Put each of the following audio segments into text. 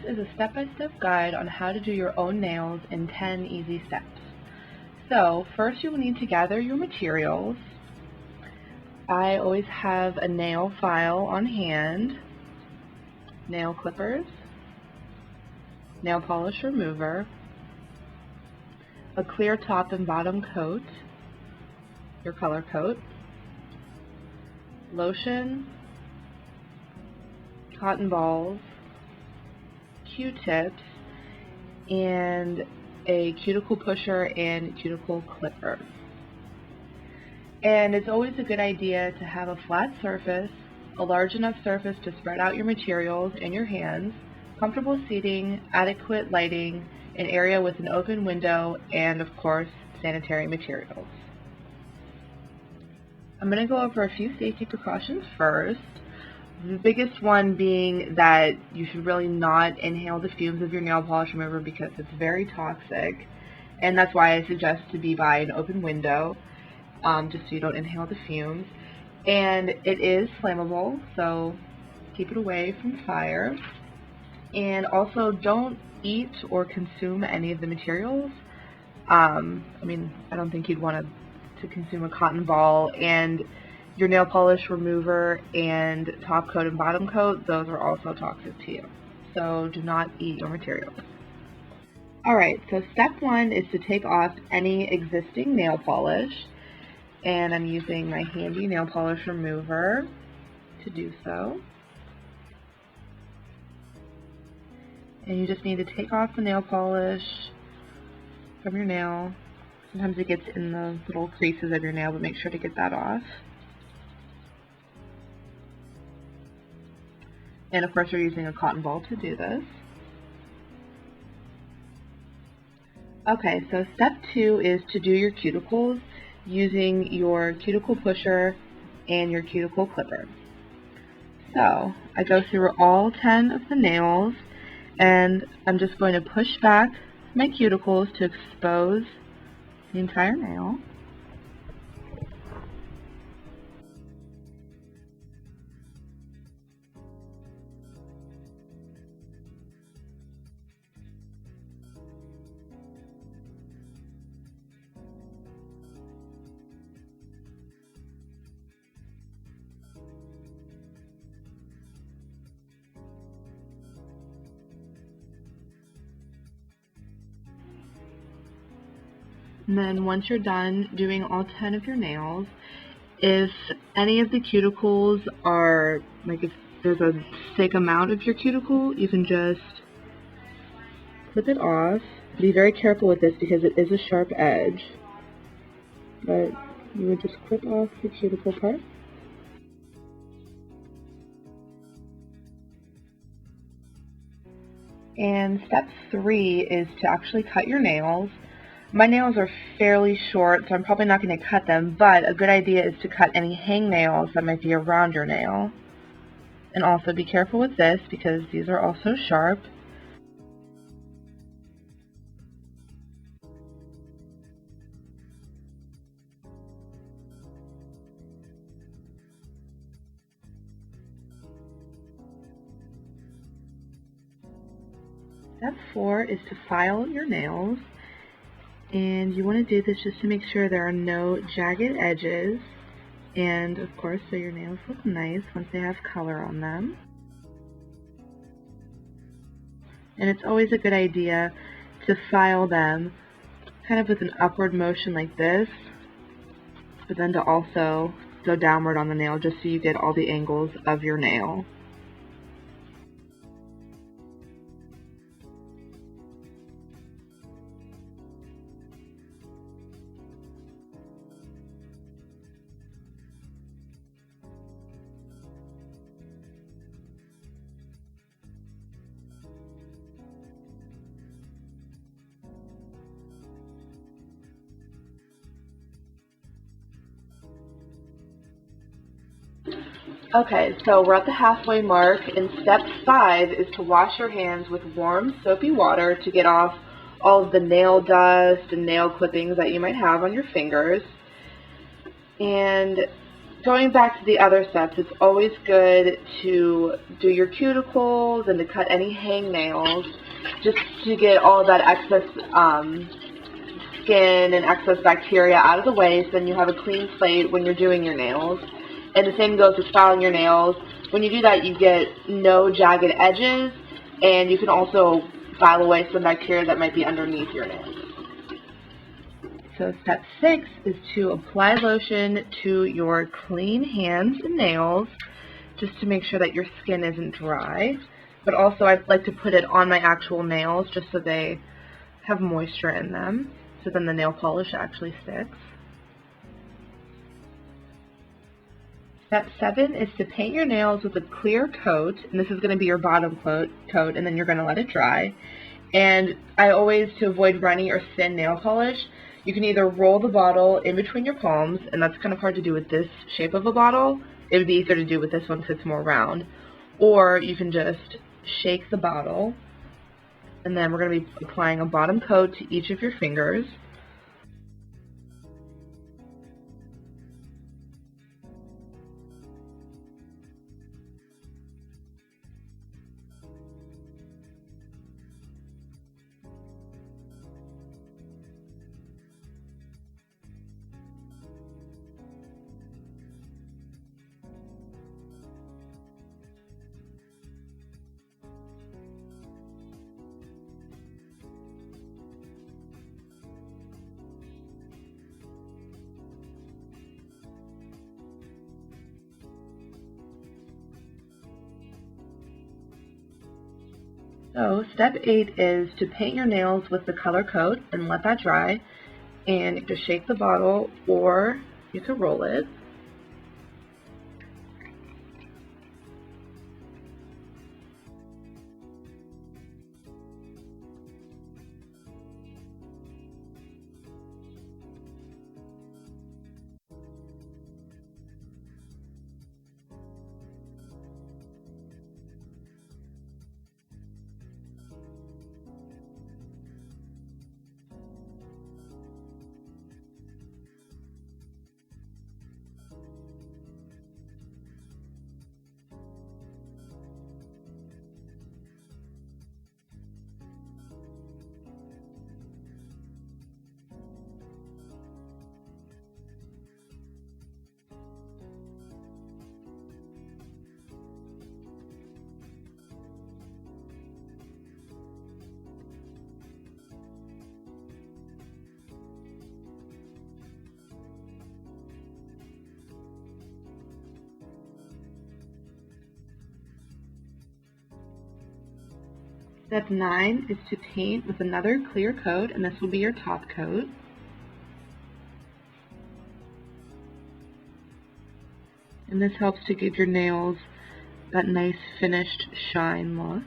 This is a step-by-step guide on how to do your own nails in 10 easy steps. So first you will need to gather your materials. I always have a nail file on hand, nail clippers, nail polish remover, a clear top and bottom coat, your color coat, lotion, cotton balls, Q-tips, and a cuticle pusher and cuticle clipper. And it's always a good idea to have a flat surface, a large enough surface to spread out your materials and your hands, comfortable seating, adequate lighting, an area with an open window, and of course, sanitary materials. I'm going to go over a few safety precautions first. The biggest one being that you should really not inhale the fumes of your nail polish remover because it's very toxic, and that's why I suggest to be by an open window, just so you don't inhale the fumes. And it is flammable, so keep it away from fire. And also don't eat or consume any of the materials. I don't think you'd want to consume a cotton ball, and your nail polish remover and top coat and bottom coat, those are also toxic to you. So do not eat your materials. Alright, so step one is to take off any existing nail polish. And I'm using my handy nail polish remover to do so. And you just need to take off the nail polish from your nail. Sometimes it gets in the little creases of your nail, but make sure to get that off. And of course, you're using a cotton ball to do this. Okay, so step two is to do your cuticles using your cuticle pusher and your cuticle clipper. So I go through all 10 of the nails, and I'm just going to push back my cuticles to expose the entire nail. And then once you're done doing all 10 of your nails, if any of the cuticles are, like if there's a thick amount of your cuticle, you can just clip it off. Be very careful with this because it is a sharp edge. But you would just clip off the cuticle part. And step three is to actually cut your nails. My nails are fairly short, so I'm probably not going to cut them, but a good idea is to cut any hangnails that might be around your nail. And also be careful with this because these are also sharp. Step four is to file your nails. And you want to do this just to make sure there are no jagged edges, and of course so your nails look nice once they have color on them. And it's always a good idea to file them kind of with an upward motion like this, but then to also go downward on the nail just so you get all the angles of your nail. Okay, so we're at the halfway mark, and step 5 is to wash your hands with warm, soapy water to get off all of the nail dust and nail clippings that you might have on your fingers. And Going back to the other steps, it's always good to do your cuticles and to cut any hangnails just to get all that excess skin and excess bacteria out of the way, so then you have a clean slate when you're doing your nails. And the same goes with filing your nails. When you do that, you get no jagged edges, and you can also file away some bacteria that might be underneath your nails. So step 6 is to apply lotion to your clean hands and nails, just to make sure that your skin isn't dry. But also I'd like to put it on my actual nails just so they have moisture in them, so then the nail polish actually sticks. Step 7 is to paint your nails with a clear coat, and this is going to be your bottom coat, and then you're going to let it dry. And I always, to avoid runny or thin nail polish, you can either roll the bottle in between your palms, and that's kind of hard to do with this shape of a bottle. It would be easier to do with this one because it's more round. Or you can just shake the bottle, and then we're going to be applying a bottom coat to each of your fingers. So step 8 is to paint your nails with the color coat and let that dry. And you just shake the bottle, or you can roll it. Step 9 is to paint with another clear coat, and this will be your top coat. And this helps to give your nails that nice finished shine look.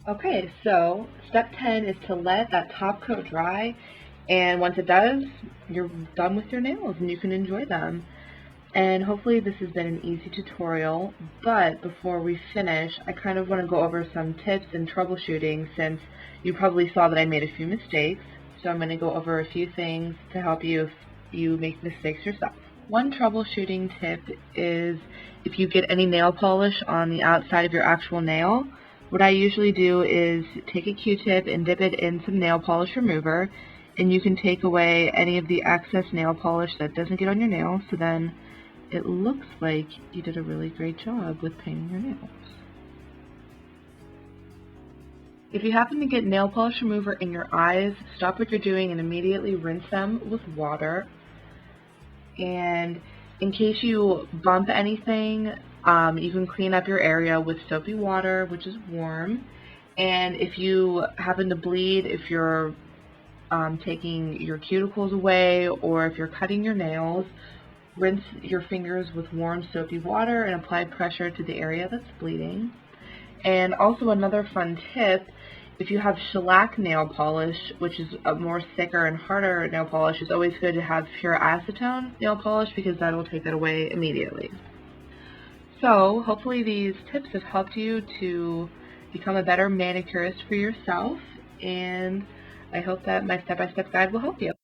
Okay, so step 10 is to let that top coat dry, and once it does, you're done with your nails and you can enjoy them. And hopefully this has been an easy tutorial, but before we finish, I kind of want to go over some tips and troubleshooting, since you probably saw that I made a few mistakes. So I'm going to go over a few things to help you if you make mistakes yourself. One troubleshooting tip is if you get any nail polish on the outside of your actual nail, what I usually do is take a Q-tip and dip it in some nail polish remover, and you can take away any of the excess nail polish that doesn't get on your nail, so then it looks like you did a really great job with painting your nails. If you happen to get nail polish remover in your eyes, stop what you're doing and immediately rinse them with water. And in case you bump anything, you can clean up your area with soapy water, which is warm. And if you happen to bleed, if you're taking your cuticles away, or if you're cutting your nails, Rinse your fingers with warm soapy water and apply pressure to the area that's bleeding. And also another fun tip, if you have shellac nail polish, which is a more thicker and harder nail polish, it's always good to have pure acetone nail polish because that will take it away immediately. So hopefully these tips have helped you to become a better manicurist for yourself, and I hope that my step-by-step guide will help you.